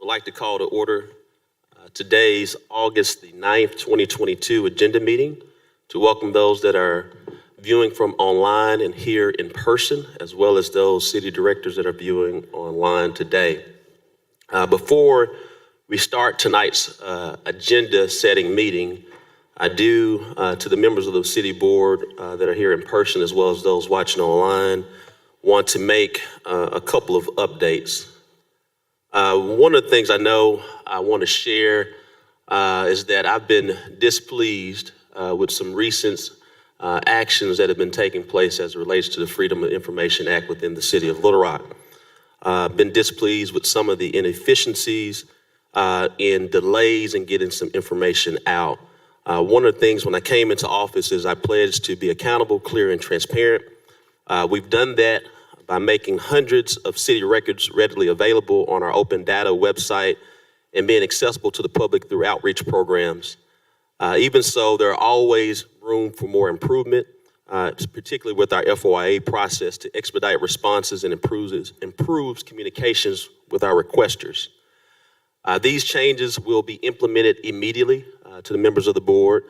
like to call to order today's August the 9th, 2022 agenda meeting to welcome those that are viewing from online and here in person, as well as those city directors that are viewing online today. Before we start tonight's agenda setting meeting, I do, to the members of the city board that are here in person, as well as those watching online, want to make a couple of updates. One of the things I know I want to share is that I've been displeased with some recent actions that have been taking place as it relates to the Freedom of Information Act within the city of Little Rock. Been displeased with some of the inefficiencies in delays in getting some information out. One of the things when I came into office is I pledged to be accountable, clear, and transparent. We've done that by making hundreds of city records readily available on our open data website and being accessible to the public through outreach programs. Even so, there are always room for more improvement, particularly with our FOIA process to expedite responses and improves communications with our requesters. These changes will be implemented immediately to the members of the board,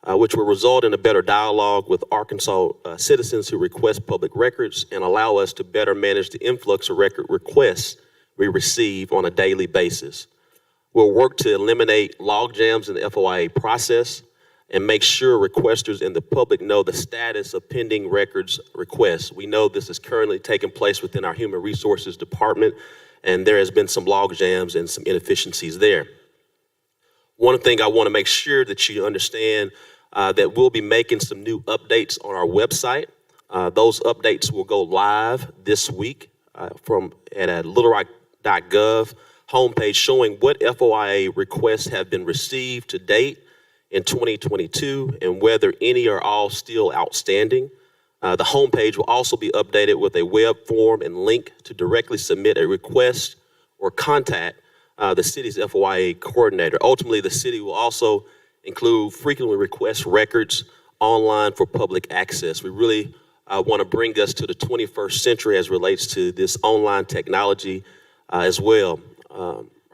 which will result in a better dialogue with Arkansas citizens who request public records and allow us to better manage the influx of record requests we receive on a daily basis. We'll work to eliminate log jams in the FOIA process and make sure requesters and the public know the status of pending records requests. We know this is currently taking place within our Human Resources Department, and there has been some log jams and some inefficiencies there. One thing I want to make sure that you understand that we'll be making some new updates on our website. Those updates will go live this week at a littlerock.gov homepage showing what FOIA requests have been received to date in 2022 and whether any are all still outstanding. The homepage will also be updated with a web form and link to directly submit a request or contact the city's FOIA coordinator. Ultimately, the city will also include frequently request records online for public access. We really want to bring us to the 21st century as relates to this online technology as well.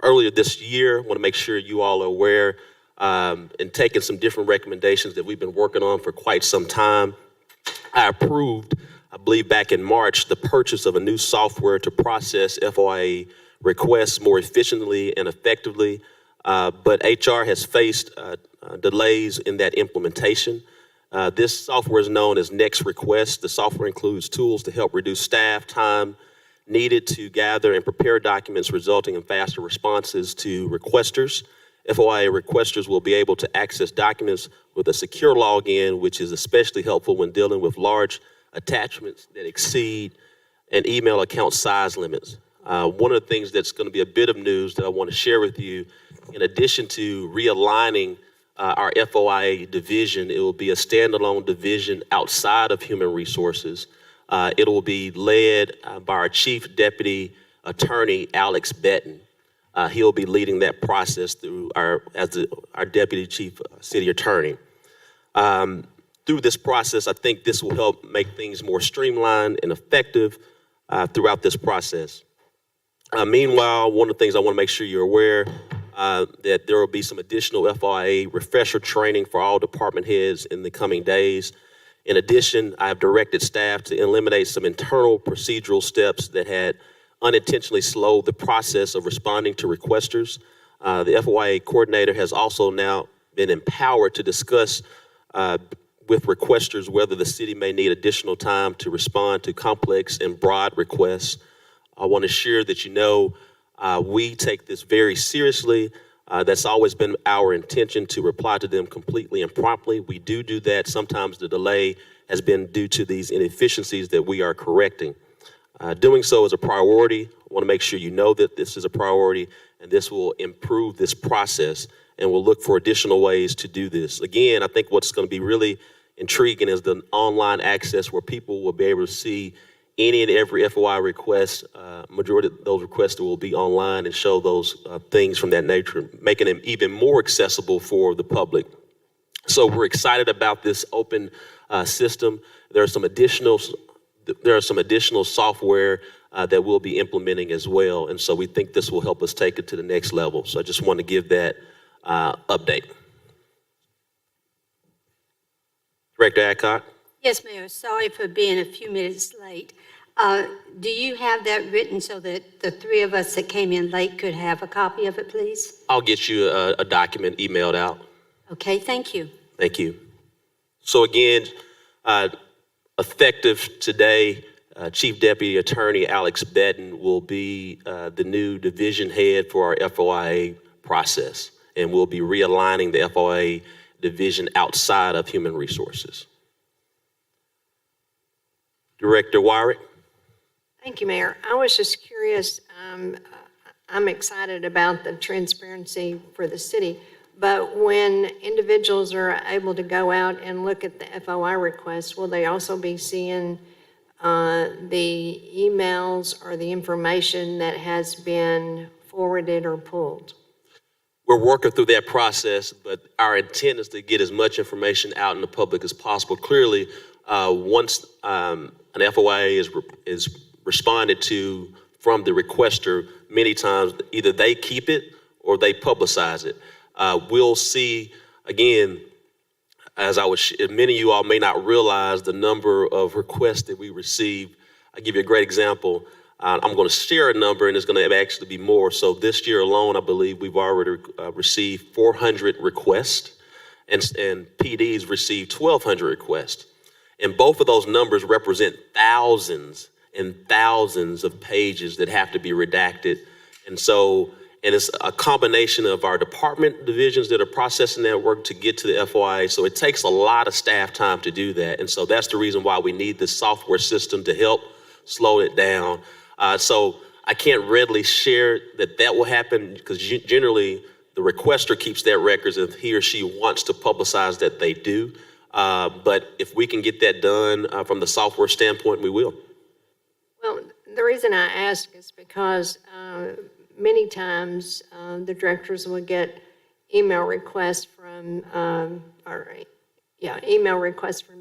Earlier this year, I want to make sure you all are aware and taking some different recommendations that we've been working on for quite some time. I approved, I believe back in March, the purchase of a new software to process FOIA requests more efficiently and effectively, but HR has faced delays in that implementation. This software is known as Next Request. The software includes tools to help reduce staff time needed to gather and prepare documents, resulting in faster responses to requesters. FOIA requesters will be able to access documents with a secure login, which is especially helpful when dealing with large attachments that exceed an email account size limits. One of the things that's going to be a bit of news that I want to share with you, in addition to realigning our FOIA division, it will be a standalone division outside of Human Resources. It will be led by our Chief Deputy Attorney, Alex Betton. He'll be leading that process through our Deputy Chief City Attorney. Through this process, I think this will help make things more streamlined and effective throughout this process. Meanwhile, one of the things I want to make sure you're aware that there will be some additional FOIA refresher training for all department heads in the coming days. In addition, I have directed staff to eliminate some internal procedural steps that had unintentionally slowed the process of responding to requesters. The FOIA coordinator has also now been empowered to discuss with requesters whether the city may need additional time to respond to complex and broad requests. I want to share that you know we take this very seriously. That's always been our intention to reply to them completely and promptly. We do that. Sometimes the delay has been due to these inefficiencies that we are correcting. Doing so is a priority. I want to make sure you know that this is a priority and this will improve this process, and we'll look for additional ways to do this. Again, I think what's going to be really intriguing is the online access where people will be able to see any and every FOI request. Majority of those requests will be online and show those things from that nature, making them even more accessible for the public. So we're excited about this open system. There are some additional there are some additional software that we'll be implementing as well. And so we think this will help us take it to the next level. So I just want to give that update. Director Adcock? Yes, Mayor. Sorry for being a few minutes late. Do you have that written so that the three of us that came in late could have a copy of it, please? I'll get you a document emailed out. Okay, thank you. Thank you. So again, effective today, Chief Deputy Attorney Alex Bedden will be the new division head for our FOIA process, and we'll be realigning the FOIA division outside of Human Resources. Director Wyrick. Thank you, Mayor. I was just curious. I'm excited about the transparency for the city, but when individuals are able to go out and look at the FOI requests, will they also be seeing the emails or the information that has been forwarded or pulled? We're working through that process, but our intent is to get as much information out in the public as possible. Clearly, once an FOIA is responded to from the requester, many times either they keep it or they publicize it. We'll see, again, as many of you all may not realize the number of requests that we receive. I'll give you a great example. I'm going to share a number, and it's going to actually be more. So this year alone, I believe we've already received 400 requests, and PD's received 1,200 requests. And both of those numbers represent thousands and thousands of pages that have to be redacted. And it's a combination of our department divisions that are processing that work to get to the FOIA. So it takes a lot of staff time to do that. And so that's the reason why we need this software system to help slow it down. So I can't readily share that will happen, because generally the requester keeps their records if he or she wants to publicize that they do. But if we can get that done from the software standpoint, we will. Well, the reason I ask is because many times the directors will get email requests from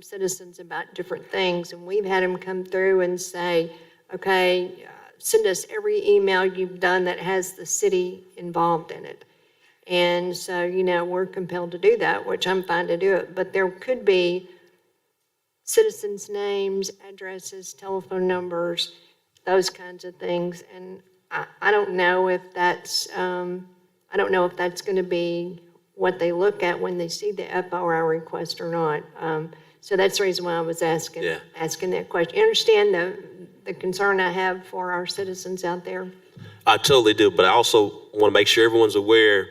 citizens about different things, and we've had them come through and say, okay, send us every email you've done that has the city involved in it. And so, we're compelled to do that, which I'm fine to do it. But there could be citizens' names, addresses, telephone numbers, those kinds of things. And I don't know if that's going to be what they look at when they see the FOI request or not. So that's the reason why I was asking that question. You understand the concern I have for our citizens out there? I totally do, but I also want to make sure everyone's aware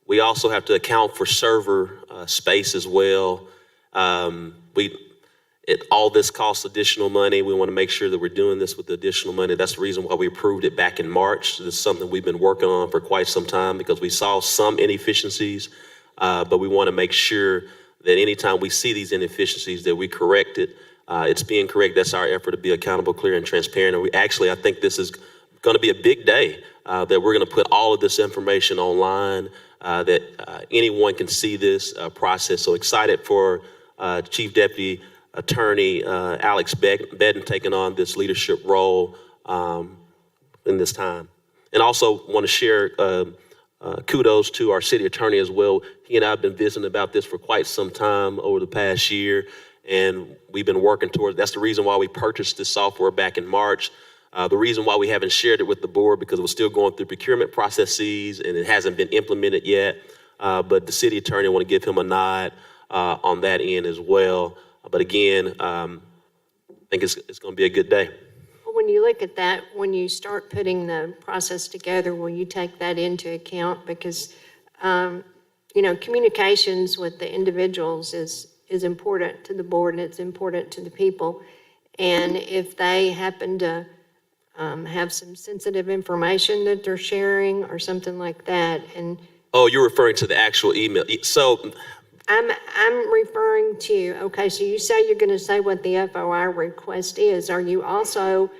we also have to account for server space as well. All this costs additional money. We want to make sure that we're doing this with additional money. That's the reason why we approved it back in March. This is something we've been working on for quite some time, because we saw some inefficiencies, but we want to make sure that anytime we see these inefficiencies that we correct it. It's being correct. That's our effort to be accountable, clear, and transparent. And I think this is going to be a big day that we're going to put all of this information online, that anyone can see this process. So excited for Chief Deputy Attorney Alex Bedden taking on this leadership role in this time. And also want to share kudos to our city attorney as well. He and I have been visiting about this for quite some time over the past year, and we've been working towards. That's the reason why we purchased this software back in March. The reason why we haven't shared it with the board, because we're still going through procurement processes and it hasn't been implemented yet. But the city attorney, I want to give him a nod on that end as well. But again, I think it's going to be a good day. When you look at that, when you start putting the process together, will you take that into account? Because, communications with the individuals is important to the board, and it's important to the people. And if they happen to have some sensitive information that they're sharing or something like that, and oh, you're referring to the actual email. So I'm referring to, okay, so you say you're going to say what the FOI request is. Are you also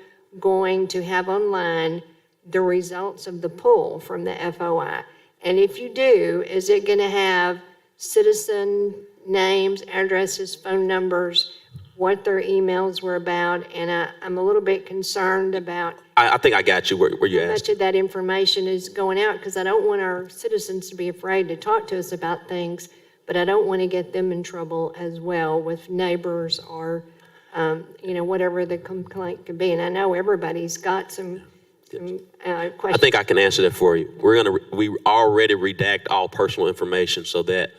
going to have online the results of the pull from the FOI? And if you do, is it going to have citizen names, addresses, phone numbers, what their emails were about, and I'm a little bit concerned about I think I got you where you how asked. much of that information is going out, because I don't want our citizens to be afraid to talk to us about things, but I don't want to get them in trouble as well with neighbors or, whatever the complaint could be. And I know everybody's got some I questions. think I can answer that for you. We already redact all personal information so that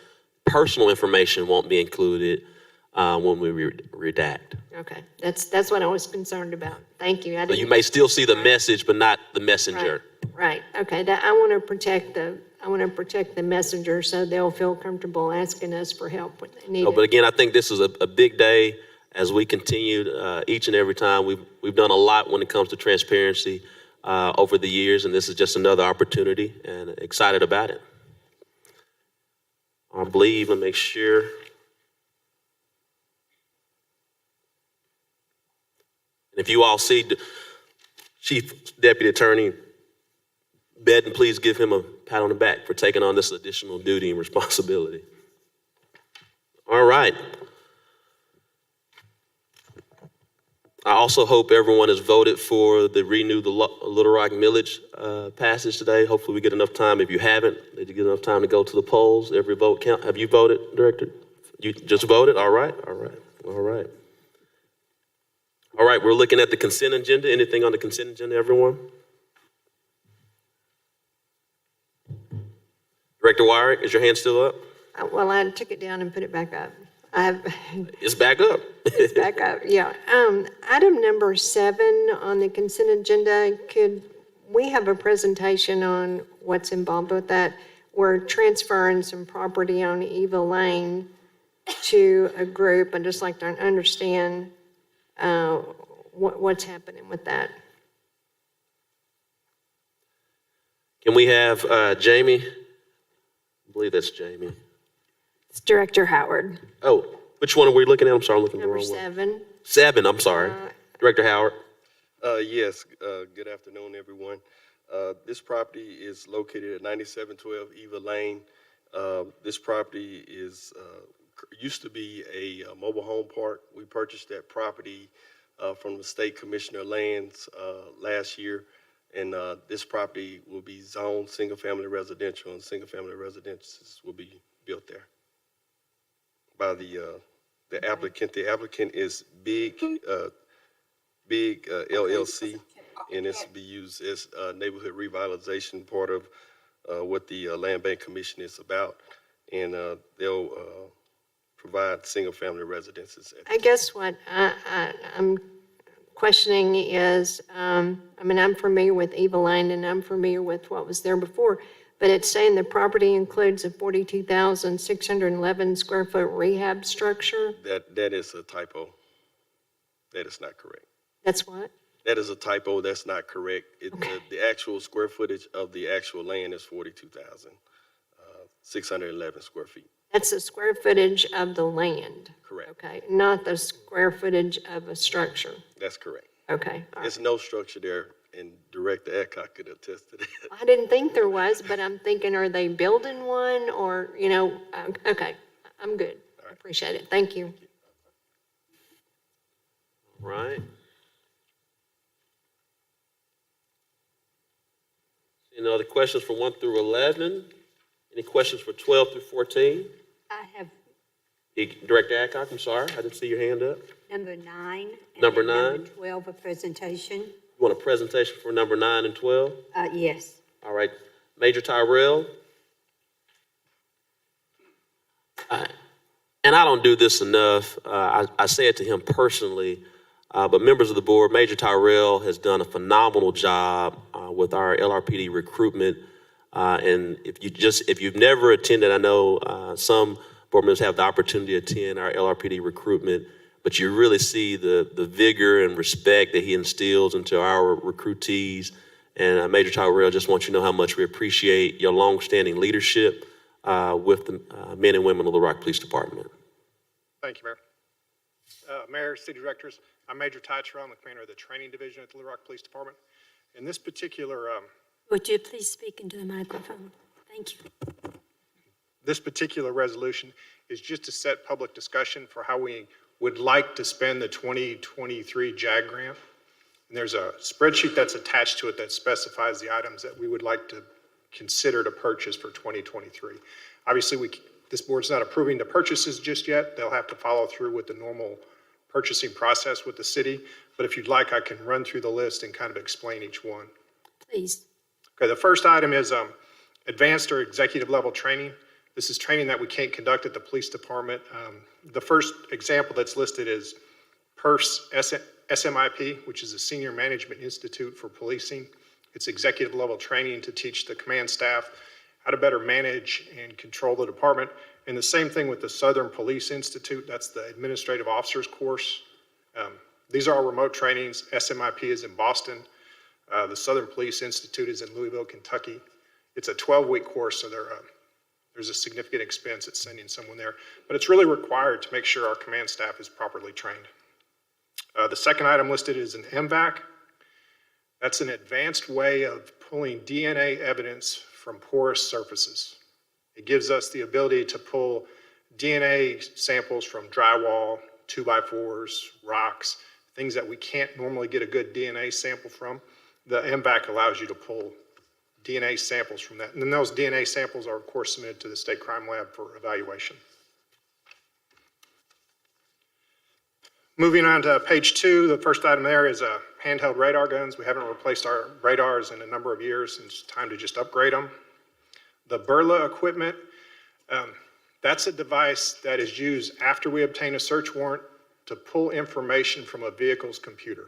personal information won't be included when we redact. Okay, that's what I was concerned about. Thank you. So you may still see the message, but not the messenger. Right, okay, I want to protect the messenger so they'll feel comfortable asking us for help when they need No, it. but again, I think this is a big day as we continue each and every time. We've done a lot when it comes to transparency over the years, and this is just another opportunity, and excited about it. I believe, let me make sure. And if you all see Chief Deputy Attorney Bedden, please give him a pat on the back for taking on this additional duty and responsibility. All right. I also hope everyone has voted for the Renew the Little Rock Millage passage today. Hopefully we get enough time. If you haven't, did you get enough time to go to the polls? Every vote count. Have you voted, Director? You just voted? All right, all right, all right. All right, we're looking at the consent agenda. Anything on the consent agenda, everyone? Director Wyrick, is your hand still up? Well, I took it down and put it back up. It's back up. It's back up, yeah. Item number 7 on the consent agenda, could we have a presentation on what's involved with that? We're transferring some property on Eva Lane to a group. I'd just like to understand what's happening with that. Can we have Jamie? I believe that's Jamie. It's Director Howard. Oh, which one are we looking at? I'm sorry, I'm looking at the Number wrong one. 7. 7, I'm sorry. Director Howard. Yes, good afternoon, everyone. This property is located at 9712 Eva Lane. This property used to be a mobile home park. We purchased that property from the State Commissioner of Lands last year, and this property will be zoned single-family residential, and single-family residences will be built there by the applicant. The applicant is Big LLC, and it's to be used as neighborhood revitalization, part of what the Land Bank Commission is about, and they'll provide single-family residences. I guess what I'm questioning is, I'm familiar with Eva Lane and I'm familiar with what was there before, but it's saying the property includes a 42,611 square foot rehab structure. That is a typo. That is not correct. That's what? That is a typo. That's not correct. Okay. The actual square footage of the actual land is 42,611 square feet. That's the square footage of the land. Correct. Okay, not the square footage of a structure. That's correct. Okay, all There's right. no structure there, and Director Adcock could attest to that. I didn't think there was, but I'm thinking, are they building one or, okay, I'm good. I appreciate it. Thank you. Right. Any other questions for 1 through 11? Any questions for 12 through 14? I have Director Adcock, I'm sorry, I didn't see your hand up. number 9. And Number then 9? Number 12, a presentation. You want a presentation for number 9 and 12? Yes. All right, Major Tyrell. And I don't do this enough. I say it to him personally, but members of the board, Major Tyrell has done a phenomenal job with our LRPD recruitment. And if you've never attended, I know some board members have the opportunity to attend our LRPD recruitment, but you really see the vigor and respect that he instills into our recruitees. And Major Tyrell, just want you to know how much we appreciate your longstanding leadership with the men and women of the Little Rock Police Department. Thank you, Mayor. Mayor, City Directors, I'm Major Ty Terrell. I'm the commander of the training division at the Little Rock Police Department. In this particular Would you please speak into the microphone? Thank you. resolution is just to set public discussion for how we would like to spend the 2023 JAG grant. And there's a spreadsheet that's attached to it that specifies the items that we would like to consider to purchase for 2023. Obviously, this board's not approving the purchases just yet. They'll have to follow through with the normal purchasing process with the city. But if you'd like, I can run through the list and kind of explain each one. Please. Okay, the first item is advanced or executive level training. This is training that we can't conduct at the police department. The first example that's listed is PERS SMIP, which is a Senior Management Institute for Policing. It's executive level training to teach the command staff how to better manage and control the department. And the same thing with the Southern Police Institute. That's the Administrative Officers course. These are all remote trainings. SMIP is in Boston. The Southern Police Institute is in Louisville, Kentucky. It's a 12-week course, so there's a significant expense at sending someone there. But it's really required to make sure our command staff is properly trained. The second item listed is an MVAC. That's an advanced way of pulling DNA evidence from porous surfaces. It gives us the ability to pull DNA samples from drywall, 2x4s, rocks, things that we can't normally get a good DNA sample from. The MVAC allows you to pull DNA samples from that. And then those DNA samples are, of course, submitted to the State Crime Lab for evaluation. Moving on to page 2, the first item there is handheld radar guns. We haven't replaced our radars in a number of years, and it's time to just upgrade them. The Burla equipment, that's a device that is used after we obtain a search warrant to pull information from a vehicle's computer.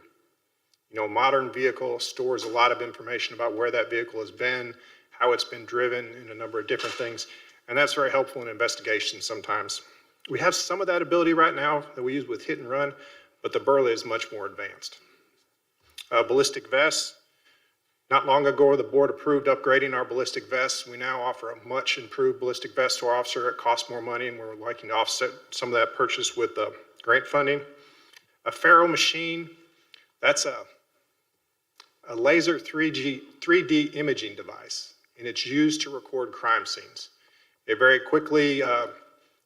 You know, a modern vehicle stores a lot of information about where that vehicle has been, how it's been driven, and a number of different things. And that's very helpful in investigations sometimes. We have some of that ability right now that we use with hit and run, but the Burla is much more advanced. Ballistic vests. Not long ago, the board approved upgrading our ballistic vests. We now offer a much improved ballistic vest to our officer. It costs more money, and we're liking to offset some of that purchase with grant funding. A Faro machine. That's a laser 3D imaging device, and it's used to record crime scenes. It very quickly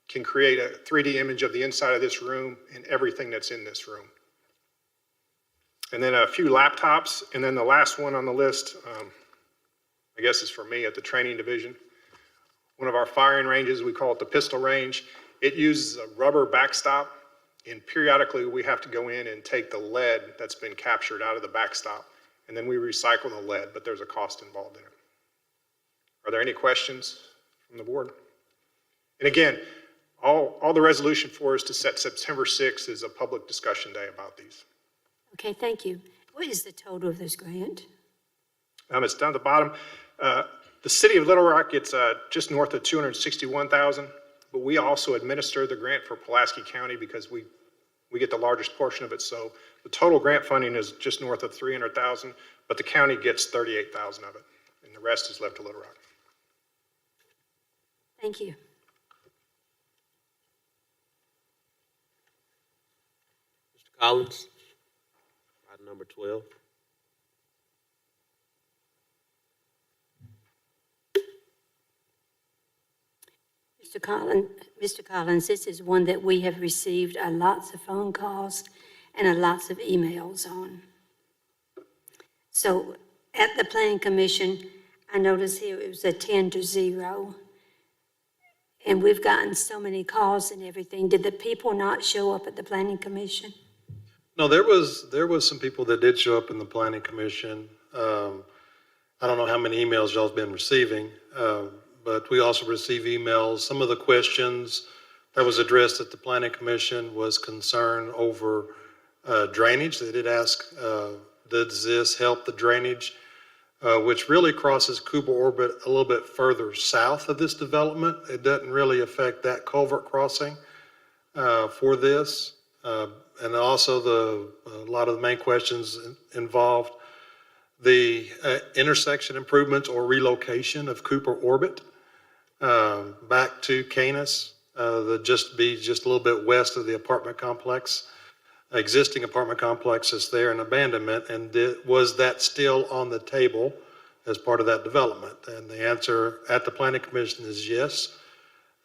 can create a 3D image of the inside of this room and everything that's in this room. And then a few laptops, and then the last one on the list, I guess is for me at the training division. One of our firing ranges, we call it the pistol range. It uses a rubber backstop, and periodically we have to go in and take the lead that's been captured out of the backstop, and then we recycle the lead, but there's a cost involved in it. Are there any questions from the board? And again, all the resolution for is to set September 6th as a public discussion day about these. Okay, thank you. What is the total of this grant? It's down at the bottom. The city of Little Rock gets just north of $261,000, but we also administer the grant for Pulaski County because we get the largest portion of it. So the total grant funding is just north of $300,000, but the county gets $38,000 of it, and the rest is left to Little Rock. Thank you. Mr. Collins, item number 12. Mr. Collins, this is one that we have received lots of phone calls and lots of emails on. So at the Planning Commission, I noticed here it was a 10-0. And we've gotten so many calls and everything. Did the people not show up at the Planning Commission? No, there was some people that did show up in the Planning Commission. I don't know how many emails y'all's been receiving, but we also receive emails. Some of the questions that was addressed at the Planning Commission was concern over drainage. They did ask, does this help the drainage, which really crosses Cooper Orbit a little bit further south of this development. It doesn't really affect that culvert crossing for this. And also a lot of the main questions involved the intersection improvements or relocation of Cooper Orbit back to Canis, just a little bit west of the apartment complex. Existing apartment complex is there in abandonment, and was that still on the table as part of that development? And the answer at the Planning Commission is yes.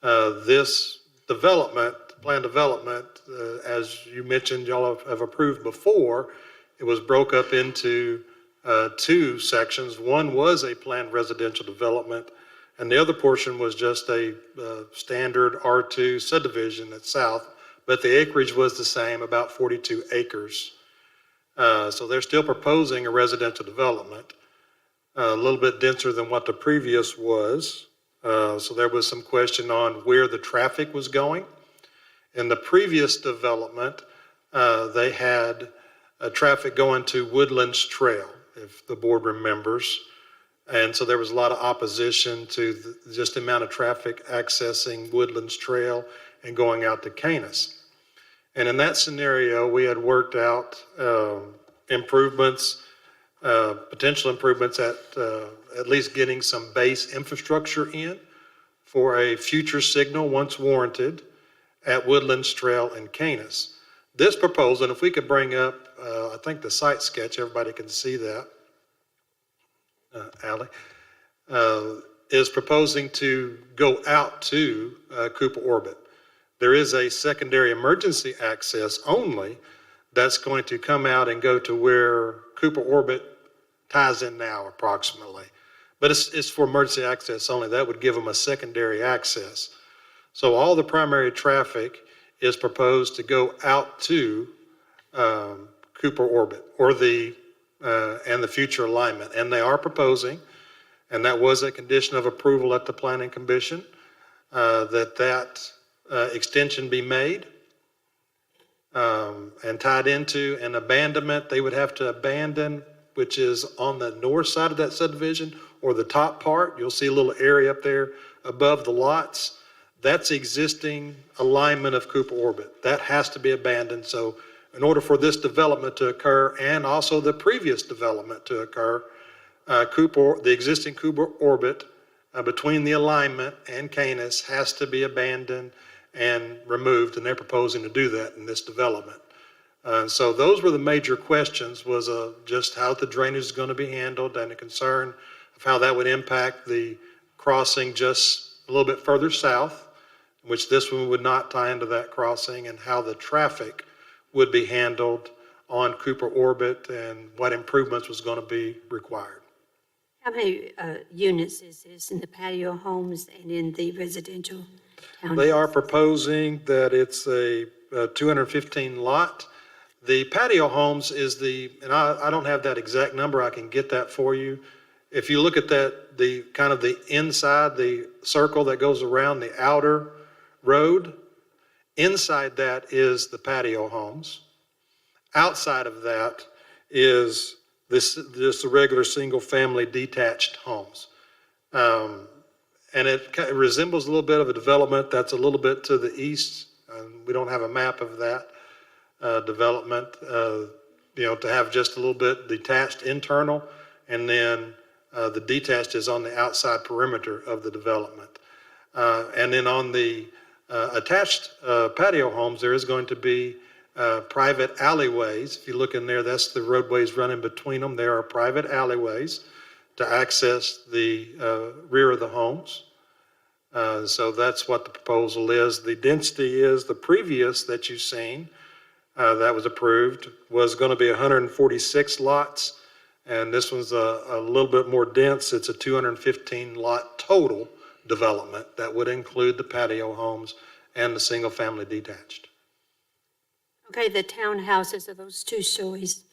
This development plan development, as you mentioned, y'all have approved before, it was broke up into two sections. One was a planned residential development, and the other portion was just a standard R2 subdivision at south, but the acreage was the same, about 42 acres. So they're still proposing a residential development, a little bit denser than what the previous was. So there was some question on where the traffic was going. In the previous development, they had traffic going to Woodlands Trail, if the board remembers. And so there was a lot of opposition to just the amount of traffic accessing Woodlands Trail and going out to Canis. And in that scenario, we had worked out improvements, potential improvements at least getting some base infrastructure in for a future signal once warranted at Woodlands Trail and Canis. This proposal, and if we could bring up, I think the site sketch, everybody can see that, Allie, is proposing to go out to Cooper Orbit. There is a secondary emergency access only that's going to come out and go to where Cooper Orbit ties in now approximately. But it's for emergency access only. That would give them a secondary access. So all the primary traffic is proposed to go out to Cooper Orbit or and the future alignment. And they are proposing, and that was a condition of approval at the Planning Commission, that extension be made and tied into an abandonment. They would have to abandon, which is on the north side of that subdivision or the top part. You'll see a little area up there above the lots. That's existing alignment of Cooper Orbit. That has to be abandoned. So in order for this development to occur and also the previous development to occur, the existing Cooper Orbit between the alignment and Canis has to be abandoned and removed, and they're proposing to do that in this development. So those were the major questions, was just how the drainage is going to be handled and a concern of how that would impact the crossing just a little bit further south, which this one would not tie into that crossing, and how the traffic would be handled on Cooper Orbit and what improvements was going to be required. How many units is this in the patio homes and in the residential townhomes? They are proposing that it's a 215 lot. The patio homes is and I don't have that exact number, I can get that for you. If you look at that, the kind of the inside, the circle that goes around the outer road, inside that is the patio homes. Outside of that is just the regular single-family detached homes. And it resembles a little bit of a development that's a little bit to the east. We don't have a map of that development, to have just a little bit detached internal, and then the detached is on the outside perimeter of the development. And then on the attached patio homes, there is going to be private alleyways. If you look in there, that's the roadways running between them. There are private alleyways to access the rear of the homes. So that's what the proposal is. The density is the previous that you've seen that was approved was going to be 146 lots. And this one's a little bit more dense. It's a 215 lot total development that would include the patio homes and the single family detached. Okay, the townhouses are those 2 stories.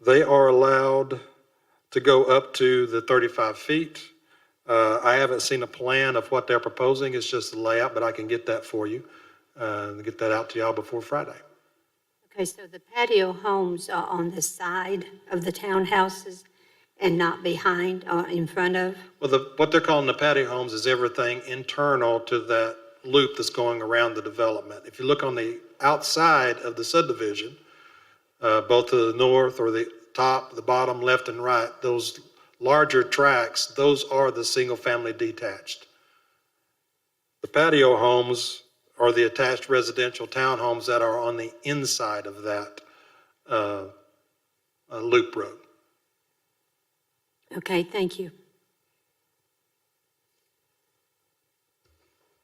They are allowed to go up to the 35 feet. I haven't seen a plan of what they're proposing. It's just the layout, but I can get that for you and get that out to y'all before Friday. Okay, so the patio homes are on the side of the townhouses and not behind or in front of? Well, what they're calling the patio homes is everything internal to that loop that's going around the development. If you look on the outside of the subdivision, both to the north or the top, the bottom, left and right, those larger tracts, those are the single family detached. The patio homes are the attached residential townhomes that are on the inside of that loop road. Okay, thank you.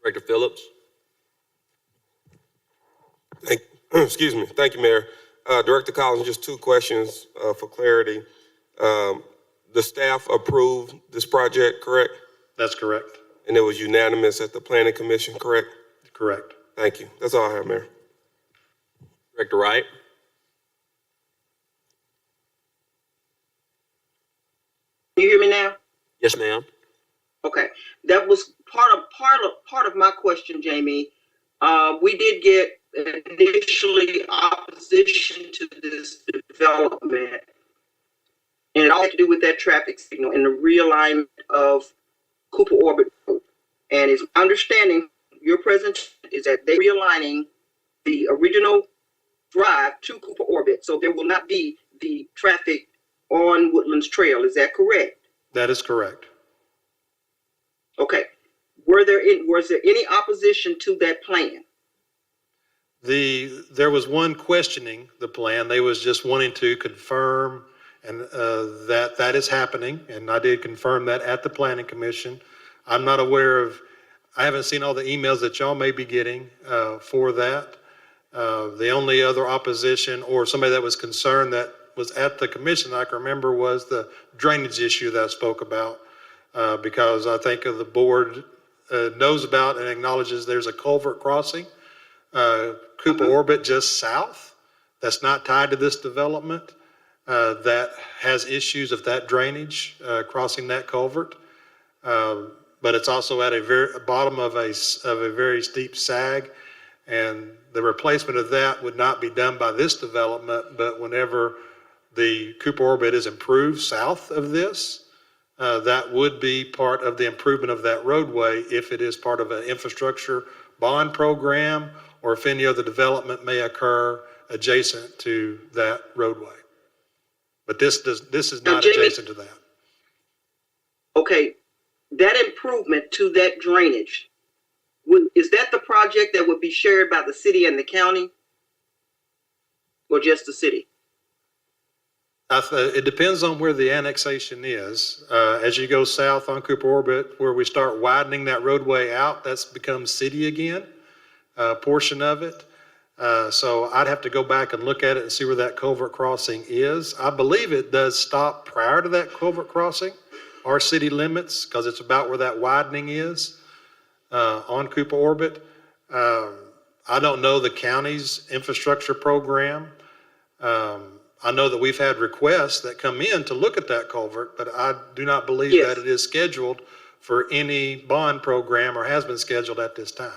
Director Phillips? Excuse me. Thank you, Mayor. Director Collins, just two questions for clarity. The staff approved this project, correct? That's correct. And it was unanimous at the Planning Commission, correct? Correct. Thank you. That's all I have, Mayor. Director Wright? Can you hear me now? Yes, ma'am. Okay, that was part of my question, Jamie. We did get initially opposition to this development, and it all had to do with that traffic signal and the realignment of Cooper Orbit Road. And it's my understanding, your presentation is that they're realigning the original drive to Cooper Orbit, so there will not be the traffic on Woodlands Trail. Is that correct? That is correct. Okay. Was there any opposition to that plan? There was one questioning the plan. They was just wanting to confirm and that is happening, and I did confirm that at the Planning Commission. I'm not aware of, I haven't seen all the emails that y'all may be getting for that. The only other opposition or somebody that was concerned that was at the commission I can remember was the drainage issue that I spoke about, because I think the board knows about and acknowledges there's a culvert crossing Cooper Orbit just south that's not tied to this development that has issues of that drainage crossing that culvert. But it's also at a bottom of a very steep sag, and the replacement of that would not be done by this development, but whenever the Cooper Orbit is improved south of this, that would be part of the improvement of that roadway if it is part of an infrastructure bond program or if any other development may occur adjacent to that roadway. But this is not adjacent to that. Okay, that improvement to that drainage, is that the project that would be shared by the city and the county? Or just the city? It depends on where the annexation is. As you go south on Cooper Orbit, where we start widening that roadway out, that's becomes city again, portion of it. So I'd have to go back and look at it and see where that culvert crossing is. I believe it does stop prior to that culvert crossing, our city limits, because it's about where that widening is on Cooper Orbit. I don't know the county's infrastructure program. I know that we've had requests that come in to look at that culvert, but I do not believe that it is scheduled for any bond program or has been scheduled at this time.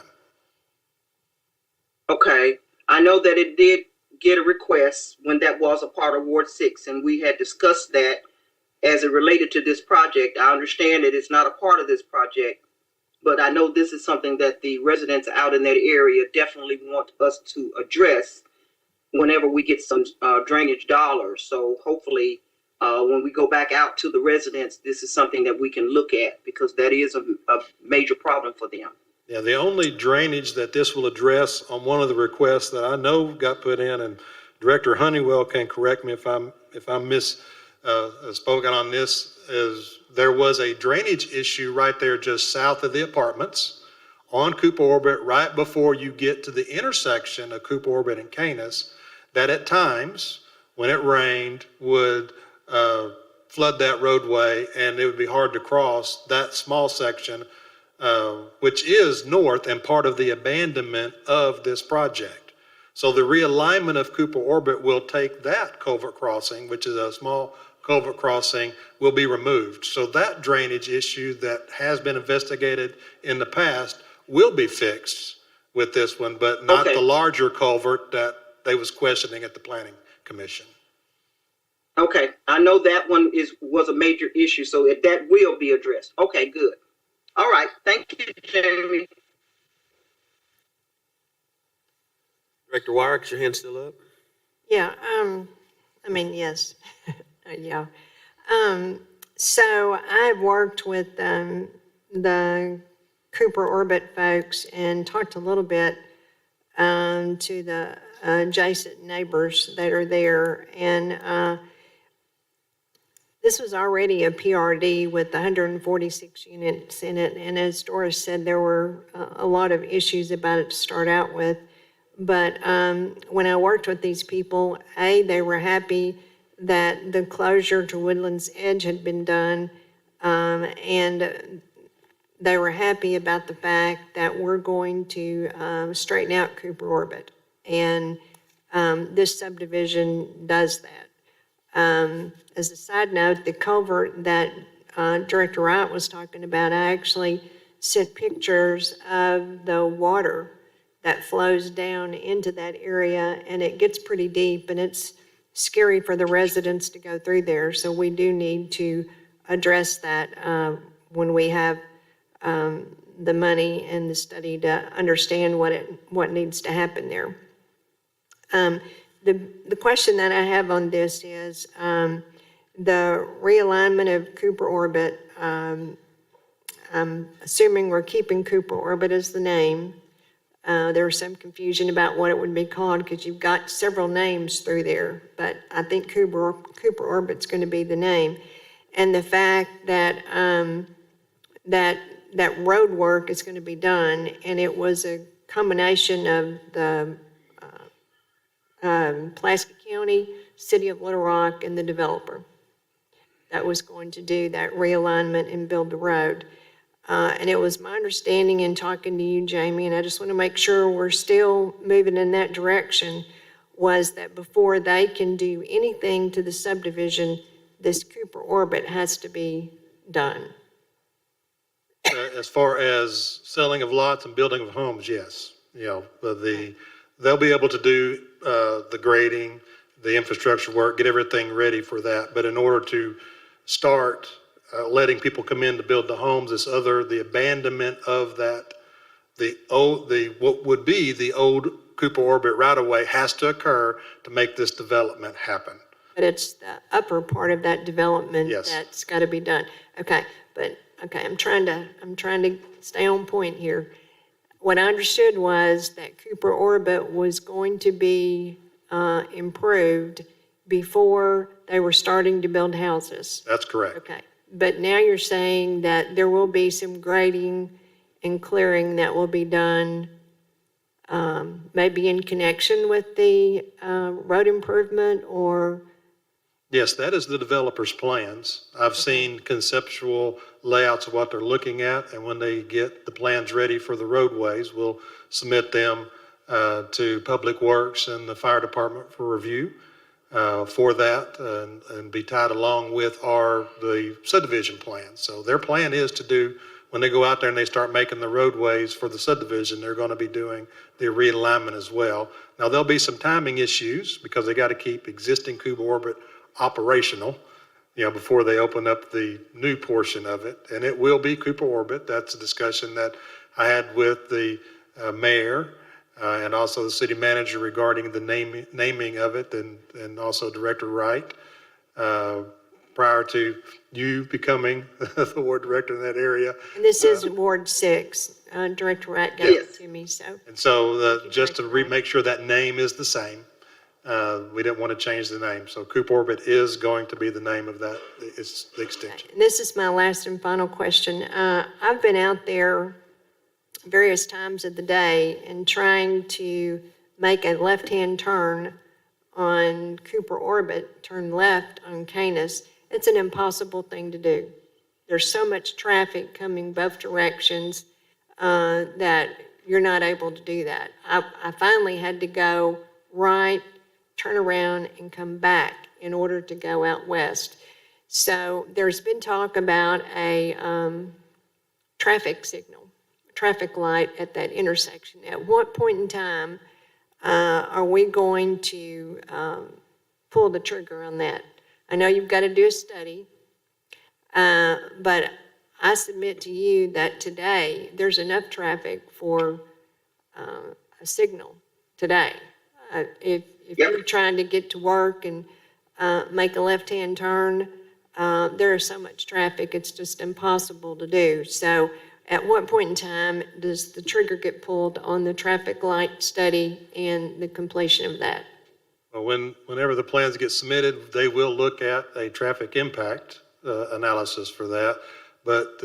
Okay, I know that it did get a request when that was a part of Ward 6, and we had discussed that as it related to this project. I understand that it's not a part of this project, but I know this is something that the residents out in that area definitely want us to address whenever we get some drainage dollars. So hopefully when we go back out to the residents, this is something that we can look at, because that is a major problem for them. Yeah, the only drainage that this will address on one of the requests that I know got put in, and Director Honeywell can correct me if I'm misspoken on this, is there was a drainage issue right there just south of the apartments on Cooper Orbit, right before you get to the intersection of Cooper Orbit and Canis, that at times when it rained would flood that roadway, and it would be hard to cross that small section, which is north and part of the abandonment of this project. So the realignment of Cooper Orbit will take that culvert crossing, which is a small culvert crossing, will be removed. So that drainage issue that has been investigated in the past will be fixed with this one, but not the larger culvert that they was questioning at the Planning Commission. Okay, I know that one was a major issue, so that will be addressed. Okay, good. All right, thank you, Jamie. Director Wire, is your hand still up? Yeah, yes, yeah. So I've worked with the Cooper Orbit folks and talked a little bit to the adjacent neighbors that are there. And this was already a PRD with 146 units in it. And as Doris said, there were a lot of issues about it to start out with. But when I worked with these people, they were happy that the closure to Woodlands Edge had been done, and they were happy about the fact that we're going to straighten out Cooper Orbit. And this subdivision does that. As a side note, the culvert that Director Wright was talking about, I actually sent pictures of the water that flows down into that area, and it gets pretty deep, and it's scary for the residents to go through there. So we do need to address that when we have the money and the study to understand what needs to happen there. The question that I have on this is the realignment of Cooper Orbit. I'm assuming we're keeping Cooper Orbit as the name. There was some confusion about what it would be called because you've got several names through there, but I think Cooper Orbit's going to be the name. And the fact that that road work is going to be done, and it was a combination of the Pulaski County, City of Little Rock, and the developer that was going to do that realignment and build the road. And it was my understanding in talking to you, Jamie, and I just want to make sure we're still moving in that direction, was that before they can do anything to the subdivision, this Cooper Orbit has to be done. As far as selling of lots and building of homes, yes. But they'll be able to do the grading, the infrastructure work, get everything ready for that. But in order to start letting people come in to build the homes, the abandonment of that, what would be the old Cooper Orbit right-of-way has to occur to make this development happen. But it's the upper part of that development Yes. that's got to be done. Okay, I'm trying to stay on point here. What I understood was that Cooper Orbit was going to be improved before they were starting to build houses. That's correct. Okay, but now you're saying that there will be some grading and clearing that will be done, maybe in connection with the road improvement, or? Yes, that is the developer's plans. I've seen conceptual layouts of what they're looking at, and when they get the plans ready for the roadways, we'll submit them to Public Works and the Fire Department for review for that, and be tied along with the subdivision plan. So their plan is to do, when they go out there and they start making the roadways for the subdivision, they're going to be doing the realignment as well. Now, there'll be some timing issues because they got to keep existing Cooper Orbit operational, before they open up the new portion of it. And it will be Cooper Orbit. That's a discussion that I had with the mayor and also the city manager regarding the naming of it, and also Director Wright, prior to you becoming the ward director in that area. And this is Ward 6. Director Wright gave it to me, so. And so just to make sure that name is the same, we didn't want to change the name. So Cooper Orbit is going to be the name of that. It's the extension. And this is my last and final question. I've been out there various times of the day and trying to make a left-hand turn on Cooper Orbit, turn left on Canis. It's an impossible thing to do. There's so much traffic coming both directions that you're not able to do that. I finally had to go right, turn around, and come back in order to go out west. So there's been talk about a traffic signal, traffic light at that intersection. At what point in time are we going to pull the trigger on that? I know you've got to do a study, but I submit to you that today there's enough traffic for a signal today. If you're trying to get to work and make a left-hand turn, there is so much traffic, it's just impossible to do. So at what point in time does the trigger get pulled on the traffic light study and the completion of that? Well, whenever the plans get submitted, they will look at a traffic impact analysis for that. But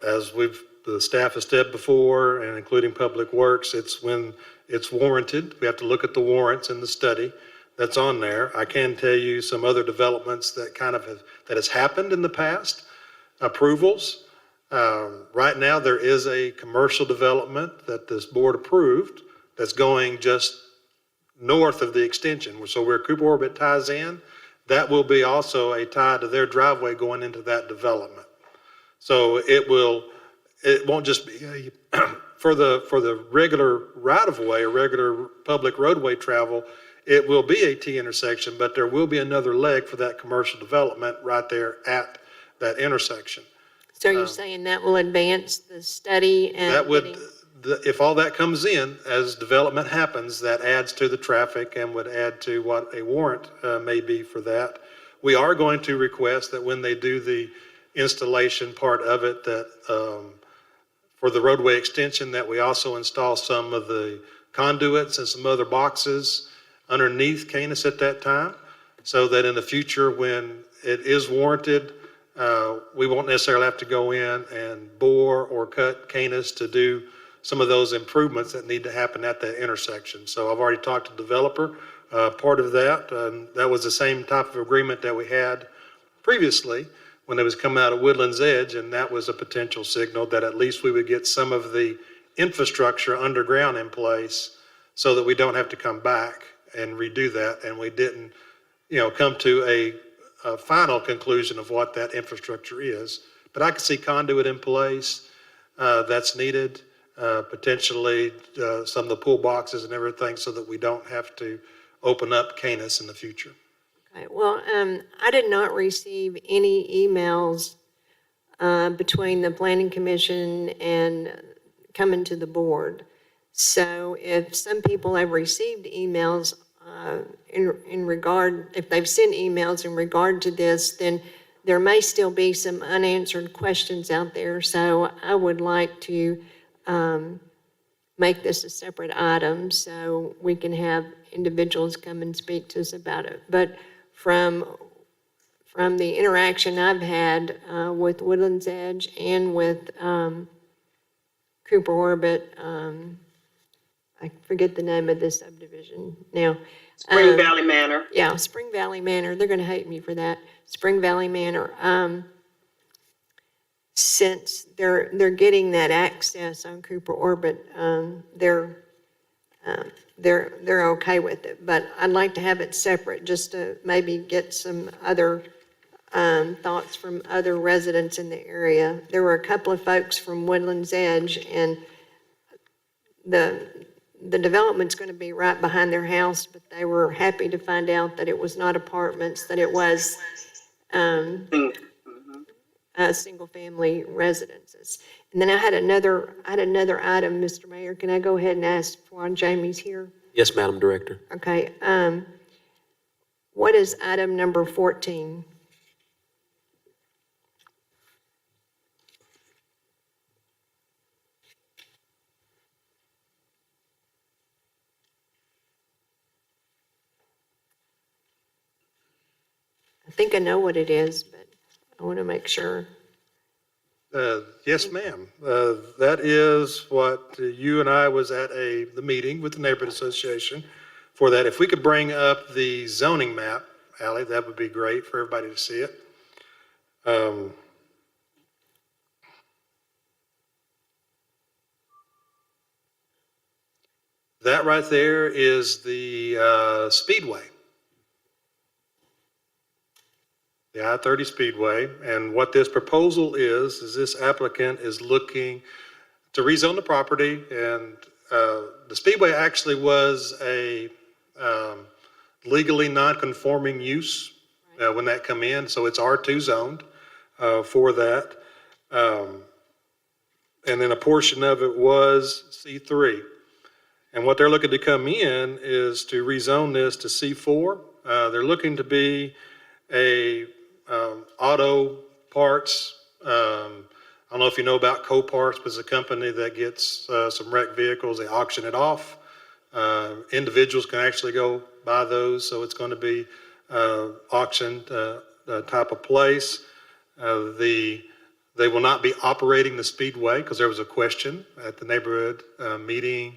as we've the staff has said before, and including Public Works, it's when it's warranted. We have to look at the warrants in the study that's on there. I can tell you some other developments that that has happened in the past, approvals. Right now, there is a commercial development that this board approved that's going just north of the extension. So where Cooper Orbit ties in, that will be also a tie to their driveway going into that development. So it won't just be for the regular right-of-way or regular public roadway travel, it will be a T intersection, but there will be another leg for that commercial development right there at that intersection. So you're saying that will advance the study and That would, getting- if all that comes in, as development happens, that adds to the traffic and would add to what a warrant may be for that. We are going to request that when they do the installation part of it, that for the roadway extension, that we also install some of the conduits and some other boxes underneath Canis at that time, so that in the future, when it is warranted, we won't necessarily have to go in and bore or cut Canis to do some of those improvements that need to happen at that intersection. So I've already talked to the developer, part of that. That was the same type of agreement that we had previously when it was coming out of Woodlands Edge, and that was a potential signal that at least we would get some of the infrastructure underground in place so that we don't have to come back and redo that. And we didn't, come to a final conclusion of what that infrastructure is. But I can see conduit in place that's needed, potentially some of the pool boxes and everything so that we don't have to open up Canis in the future. Okay, well, I did not receive any emails between the Planning Commission and coming to the board. So if some people have received emails in regard, if they've sent emails in regard to this, then there may still be some unanswered questions out there. So I would like to make this a separate item so we can have individuals come and speak to us about it. But from the interaction I've had with Woodlands Edge and with Cooper Orbit, I forget the name of this subdivision now. Spring Valley Manor. Yeah, Spring Valley Manor. They're going to hate me for that. Spring Valley Manor. Since they're getting that access on Cooper Orbit, they're okay with it. But I'd like to have it separate, just to maybe get some other thoughts from other residents in the area. There were a couple of folks from Woodlands Edge, and the development's going to be right behind their house, but they were happy to find out that it was not apartments, that it was single-family residences. And then I had another item, Mr. Mayor. Can I go ahead and ask while Jamie's here? Yes, Madam Director. Okay. What is item number 14? I think I know what it is, but I want to make sure. Yes, ma'am. That is what you and I was at the meeting with the Neighborhood Association for that. If we could bring up the zoning map, Allie, that would be great for everybody to see it. That right there is the Speedway. The I-30 Speedway, and what this proposal is this applicant is looking to rezone the property, and the Speedway actually was a legally non-conforming use when that come in, so it's R2 zoned for that. And then a portion of it was C3. And what they're looking to come in is to rezone this to C4. They're looking to be a auto parts. I don't know if you know about Co-Parts, but it's a company that gets some wrecked vehicles. They auction it off. Individuals can actually go buy those, so it's going to be auctioned type of place. The They will not be operating the speedway because there was a question at the neighborhood meeting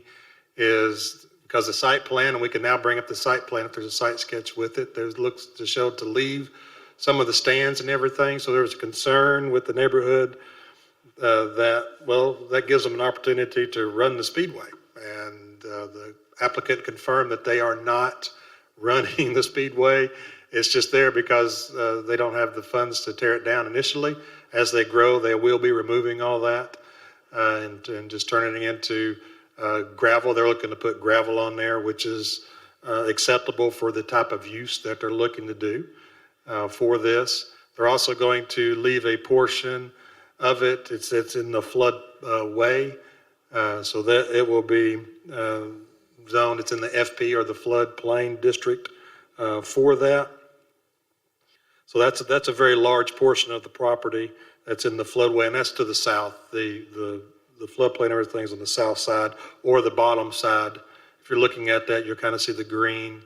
is because the site plan, and we can now bring up the site plan if there's a site sketch with it, there looks to show to leave some of the stands and everything. So there was a concern with the neighborhood that gives them an opportunity to run the speedway. And the applicant confirmed that they are not running the speedway. It's just there because they don't have the funds to tear it down initially. As they grow, they will be removing all that and just turning it into gravel. They're looking to put gravel on there, which is acceptable for the type of use that they're looking to do for this. They're also going to leave a portion of it. It's in the flood way, so that it will be zoned. It's in the FP or the floodplain district for that. So that's a very large portion of the property that's in the floodway, and that's to the south. The floodplain, everything's on the south side or the bottom side. If you're looking at that, you'll kind of see the green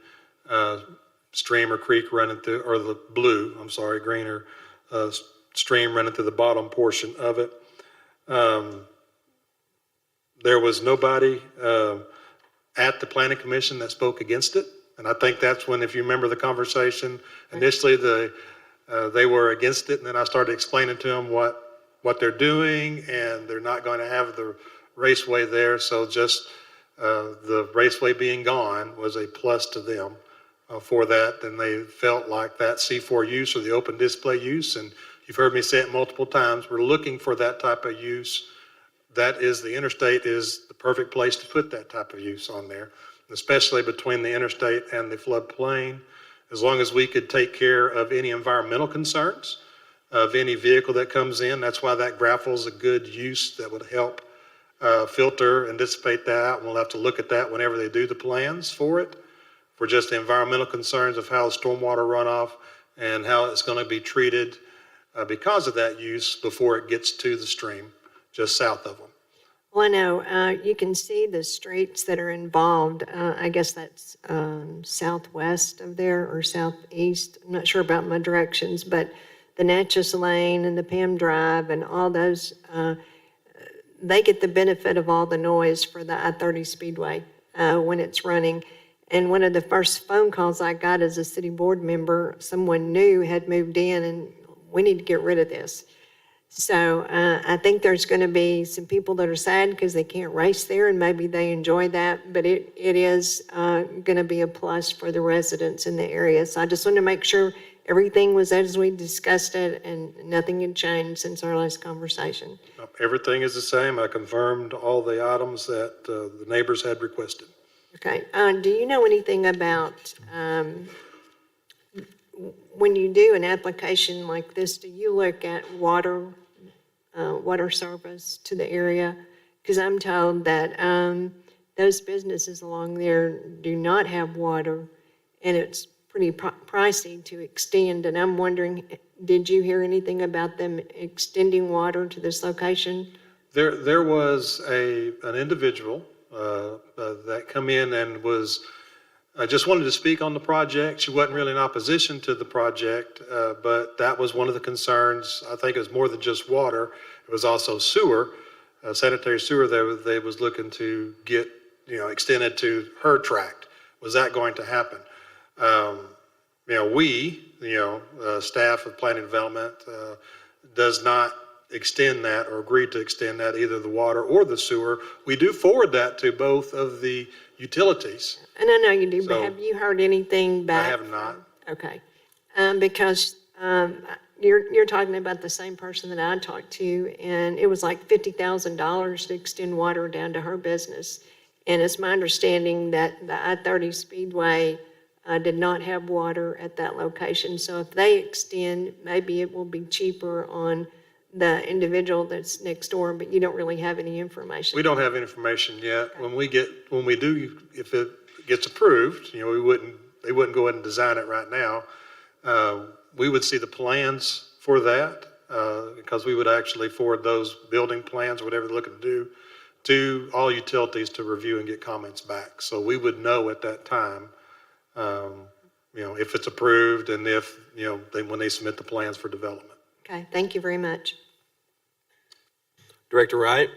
stream or creek running through, or the blue, I'm sorry, green or stream running through the bottom portion of it. There was nobody at the planning commission that spoke against it. And I think that's when, if you remember the conversation, initially they were against it, and then I started explaining to them what they're doing, and they're not going to have the raceway there. So just the raceway being gone was a plus to them for that. And they felt like that C4 use or the open display use, and you've heard me say it multiple times, we're looking for that type of use. That is, the interstate is the perfect place to put that type of use on there, especially between the interstate and the floodplain. As long as we could take care of any environmental concerns of any vehicle that comes in, that's why that gravel is a good use that would help filter and dissipate that out. We'll have to look at that whenever they do the plans for it, for just the environmental concerns of how the stormwater runoff and how it's going to be treated because of that use before it gets to the stream just south of them. Well, I know you can see the streets that are involved. I guess that's southwest of there or southeast. I'm not sure about my directions, but the Natchez Lane and the Pam Drive and all those, they get the benefit of all the noise for the I-30 Speedway when it's running. And one of the first phone calls I got as a city board member, someone new had moved in, and we need to get rid of this. So I think there's going to be some people that are sad because they can't race there, and maybe they enjoy that, but it is going to be a plus for the residents in the area. So I just wanted to make sure everything was as we discussed it and nothing had changed since our last conversation. Everything is the same. I confirmed all the items that the neighbors had requested. Okay. Do you know anything about when you do an application like this, do you look at water service to the area? Because I'm told that those businesses along there do not have water, and it's pretty pricey to extend. And I'm wondering, did you hear anything about them extending water to this location? There was an individual that come in and was just wanted to speak on the project. She wasn't really in opposition to the project, but that was one of the concerns. I think it was more than just water. It was also sewer, sanitary sewer they was looking to get, extended to her tract. Was that going to happen? Staff of planning development does not extend that or agree to extend that, either the water or the sewer. We do forward that to both of the utilities. And I know you do, So, but have you heard anything back? I have not. Okay. Because you're talking about the same person that I talked to, and it was like $50,000 to extend water down to her business. And it's my understanding that the I-30 Speedway did not have water at that location. So if they extend, maybe it will be cheaper on the individual that's next door, but you don't really have any information. We don't have information yet. When we do, if it gets approved, they wouldn't go ahead and design it right now. We would see the plans for that because we would actually forward those building plans, whatever they're looking to do, to all utilities to review and get comments back. So we would know at that time, if it's approved and if, when they submit the plans for development. Okay, thank you very much. Director Wright?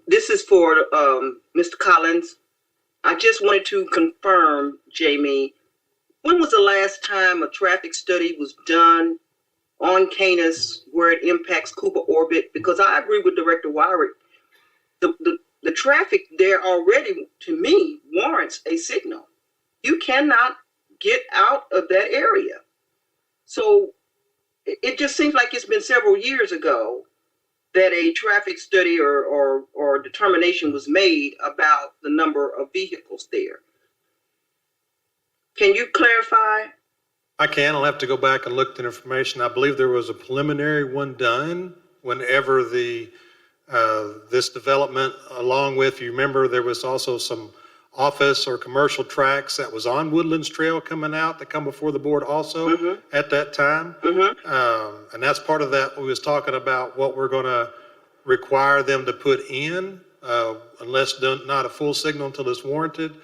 This is for Mr. Collins. I just wanted to confirm, Jamie, when was the last time a traffic study was done on Canis where it impacts Cooper Orbit? Because I agree with Director Wyrick. The traffic there already, to me, warrants a signal. You cannot get out of that area. So it just seems like it's been several years ago that a traffic study or determination was made about the number of vehicles there. Can you clarify? I can. I'll have to go back and look at the information. I believe there was a preliminary one done whenever this development, along with, you remember, there was also some office or commercial tracks that was on Woodlands Trail coming out that come before the board also at that time. And that's part of that. We was talking about what we're going to require them to put in unless not a full signal until it's warranted.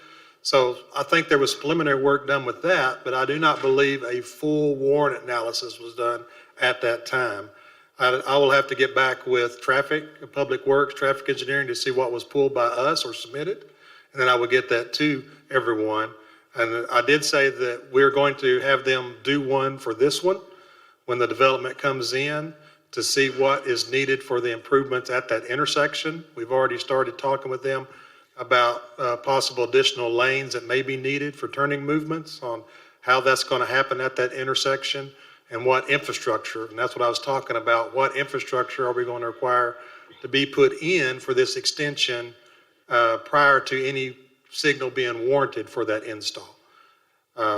So I think there was preliminary work done with that, but I do not believe a full warrant analysis was done at that time. I will have to get back with traffic, public works, traffic engineering to see what was pulled by us or submitted. And then I will get that to everyone. And I did say that we're going to have them do one for this one when the development comes in to see what is needed for the improvements at that intersection. We've already started talking with them about possible additional lanes that may be needed for turning movements, on how that's going to happen at that intersection and what infrastructure, and that's what I was talking about, what infrastructure are we going to require to be put in for this extension prior to any signal being warranted for that install.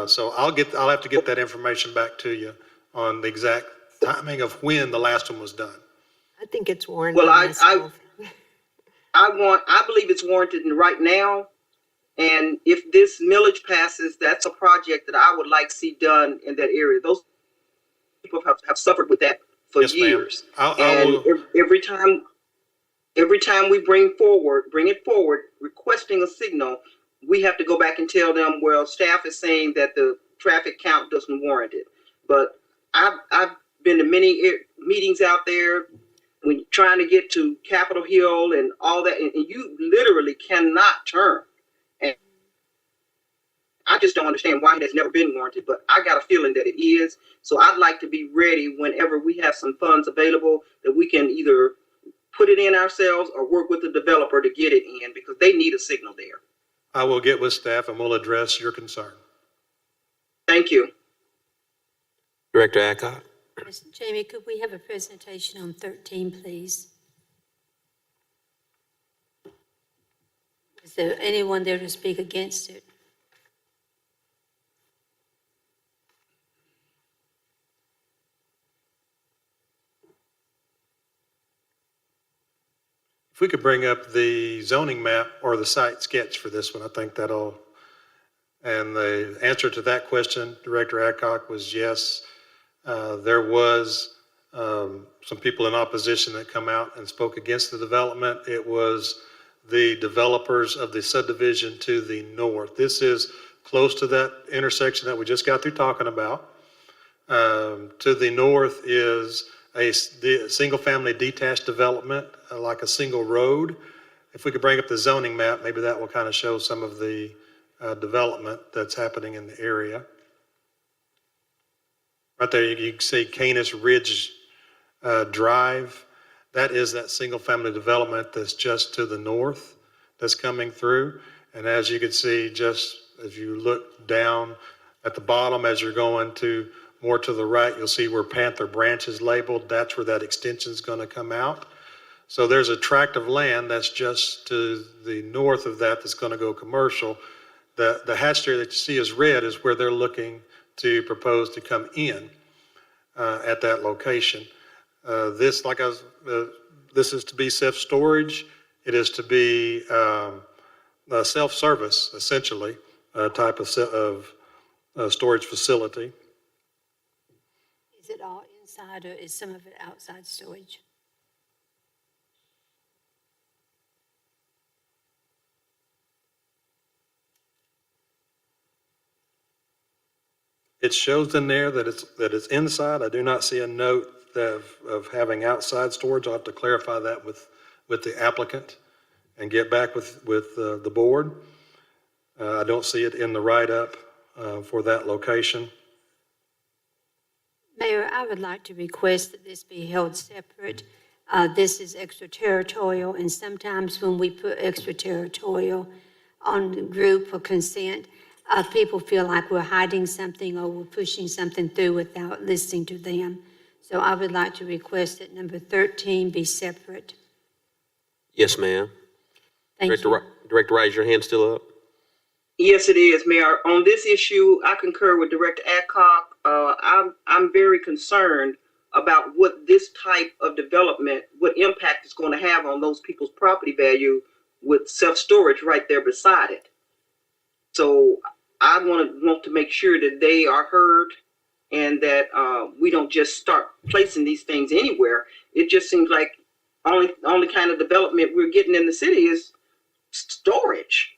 So I'll have to get that information back to you on the exact timing of when the last one was done. I think it's warranted. Well, myself. I believe it's warranted right now. And if this millage passes, that's a project that I would like to see done in that area. Those people have suffered with that for years. Every time we bring it forward, requesting a signal, we have to go back and tell them, well, staff is saying that the traffic count doesn't warrant it. But I've been to many meetings out there when you're trying to get to Capitol Hill and all that, and you literally cannot turn. And I just don't understand why it has never been warranted, but I got a feeling that it is. So I'd like to be ready whenever we have some funds available that we can either put it in ourselves or work with the developer to get it in, because they need a signal there. I will get with staff and we'll address your concern. Thank you. Director Adcock? Jamie, could we have a presentation on 13, please? Is there anyone there to speak against it? If we could bring up the zoning map or the site sketch for this one, I think that'll, and the answer to that question, Director Adcock, was yes. There was some people in opposition that come out and spoke against the development. It was the developers of the subdivision to the north. This is close to that intersection that we just got through talking about. To the north is a single-family detached development, like a single road. If we could bring up the zoning map, maybe that will kind of show some of the development that's happening in the area. Right there, you can see Canis Ridge Drive. That is that single-family development that's just to the north that's coming through. And as you can see, just as you look down at the bottom, as you're going to more to the right, you'll see where Panther Branch is labeled. That's where that extension is going to come out. So there's a tract of land that's just to the north of that that's going to go commercial. The hatched area that you see as red is where they're looking to propose to come in at that location. This is to be self-storage. It is to be a self-service, essentially, type of storage facility. Is it all inside or is some of it outside storage? It shows in there that it's inside. I do not see a note of having outside storage. I'll have to clarify that with the applicant and get back with the board. I don't see it in the write-up for that location. Mayor, I would like to request that this be held separate. This is extraterritorial, and sometimes when we put extraterritorial on the group for consent, people feel like we're hiding something or we're pushing something through without listening to them. So I would like to request that number 13 be separate. Yes, ma'am. Thank Director, you. Director Wright, is your hand still up? Yes, it is, Mayor. On this issue, I concur with Director Adcock. I'm very concerned about what this type of development, what impact it's going to have on those people's property value with self-storage right there beside it. So I want to make sure that they are heard and that we don't just start placing these things anywhere. It just seems like only kind of development we're getting in the city is storage.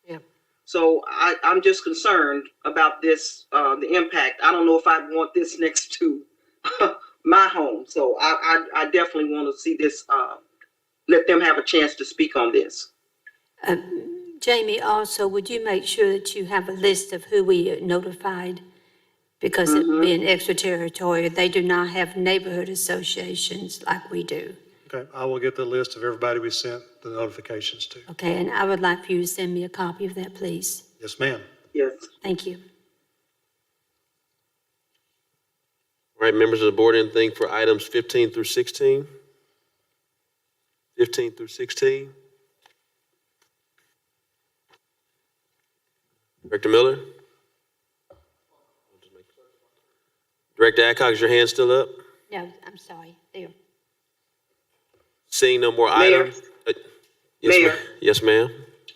Yeah. So I'm just concerned about this, the impact. I don't know if I want this next to my home. So I definitely want to see this, let them have a chance to speak on this. Jamie, also, would you make sure that you have a list of who we notified? Because it being extraterritorial, they do not have neighborhood associations like we do. Okay, I will get the list of everybody we sent the notifications to. Okay, and I would like for you to send me a copy of that, please. Yes, ma'am. Yes. Thank you. All right, members of the board, anything for items 15 through 16? 15 through 16? Director Miller? Director Adcock, is your hand still up? No, I'm sorry. There. Seeing no more Mayor. items? Yes, Mayor. ma'am. Yes, ma'am.